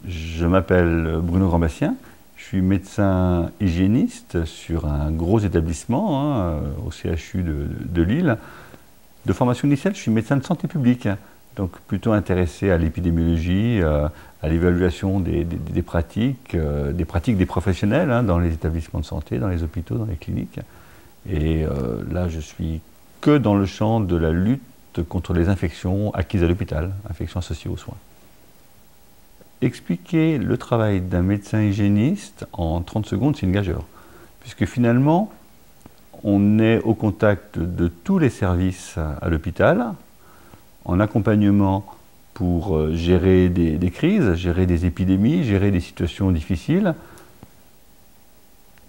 Je m'appelle Bruno Grandbastien, je suis médecin hygiéniste sur un gros établissement au CHU de Lille. De formation initiale, je suis médecin de santé publique, donc plutôt intéressé à l'épidémiologie, à l'évaluation des pratiques, des professionnels dans les établissements de santé, dans les hôpitaux, dans les cliniques. Et là, je suis que dans le champ de la lutte contre les infections acquises à l'hôpital, infections associées aux soins. Expliquer le travail d'un médecin hygiéniste en 30 secondes, c'est une gageure. Puisque finalement, on est au contact de tous les services à l'hôpital, en accompagnement pour gérer des crises, gérer des épidémies, gérer des situations difficiles,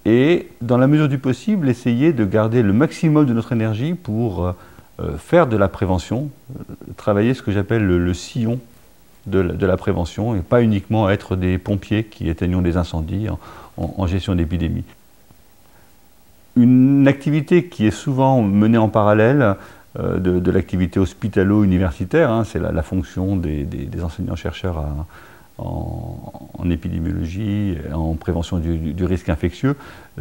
et dans la mesure du possible, essayer de garder le maximum de notre énergie pour faire de la prévention, travailler ce que j'appelle le sillon de la prévention, et pas uniquement être des pompiers qui éteignons des incendies en gestion d'épidémie. Une activité qui est souvent menée en parallèle de l'activité hospitalo-universitaire, c'est la fonction des enseignants-chercheurs en épidémiologie, en prévention du risque infectieux,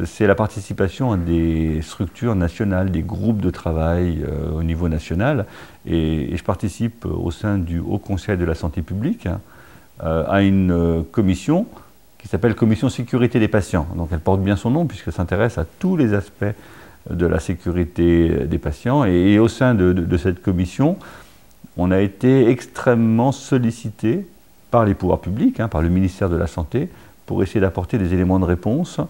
c'est la participation à des structures nationales, des groupes de travail au niveau national. Et je participe au sein du Haut Conseil de la santé publique à une commission qui s'appelle Commission sécurité des patients. Donc elle porte bien son nom puisqu'elle s'intéresse à tous les aspects de la sécurité des patients. Et au sein de cette commission, on a été extrêmement sollicité par les pouvoirs publics, par le ministère de la Santé, pour essayer d'apporter des éléments de réponse,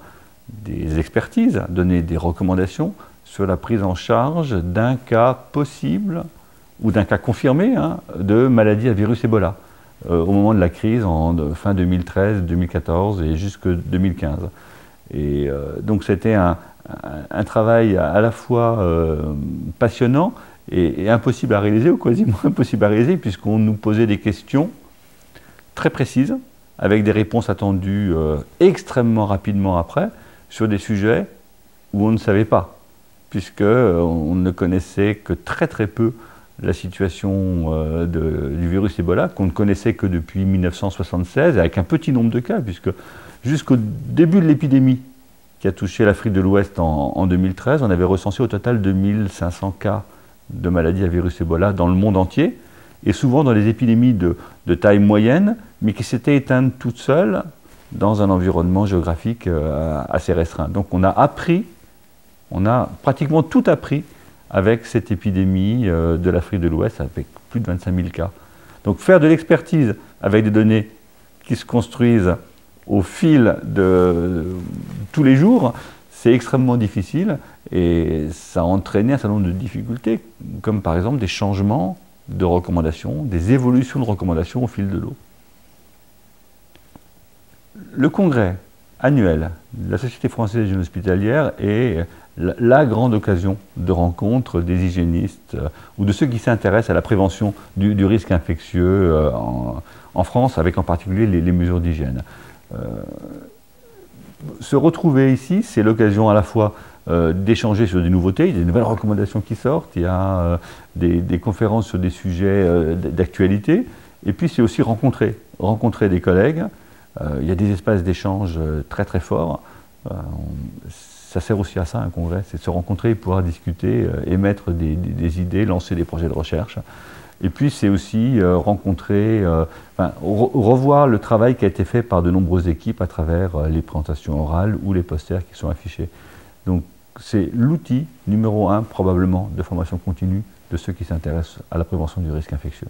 des expertises, donner des recommandations sur la prise en charge d'un cas possible ou d'un cas confirmé de maladie à virus Ebola au moment de la crise en fin 2013, 2014 et jusque 2015. Et donc c'était un travail à la fois passionnant et impossible à réaliser, ou quasiment impossible à réaliser, puisqu'on nous posait des questions très précises, avec des réponses attendues extrêmement rapidement après, sur des sujets où on ne savait pas, puisqu'on ne connaissait que très peu la situation du virus Ebola, qu'on ne connaissait que depuis 1976, avec un petit nombre de cas, puisque jusqu'au début de l'épidémie qui a touché l'Afrique de l'Ouest en 2013, on avait recensé au total 2500 cas de maladies à virus Ebola dans le monde entier, et souvent dans les épidémies de taille moyenne, mais qui s'étaient éteintes toutes seules dans un environnement géographique assez restreint. Donc on a pratiquement tout appris avec cette épidémie de l'Afrique de l'Ouest, avec plus de 25 000 cas. Donc faire de l'expertise avec des données qui se construisent au fil de tous les jours, c'est extrêmement difficile, et ça a entraîné un certain nombre de difficultés, comme par exemple des changements de recommandations, des évolutions de recommandations au fil de l'eau. Le congrès annuel de la Société française d'hygiène hospitalière est la grande occasion de rencontre des hygiénistes ou de ceux qui s'intéressent à la prévention du risque infectieux en France, avec en particulier les mesures d'hygiène. Se retrouver ici, c'est l'occasion à la fois d'échanger sur des nouveautés, il y a des nouvelles recommandations qui sortent, il y a des conférences sur des sujets d'actualité, et puis c'est aussi rencontrer des collègues. Il y a des espaces d'échange très forts. Ça sert aussi à ça, un congrès, c'est de se rencontrer, pouvoir discuter, émettre des idées, lancer des projets de recherche. Et puis c'est aussi revoir le travail qui a été fait par de nombreuses équipes à travers les présentations orales ou les posters qui sont affichés. Donc c'est l'outil numéro 1 probablement de formation continue de ceux qui s'intéressent à la prévention du risque infectieux.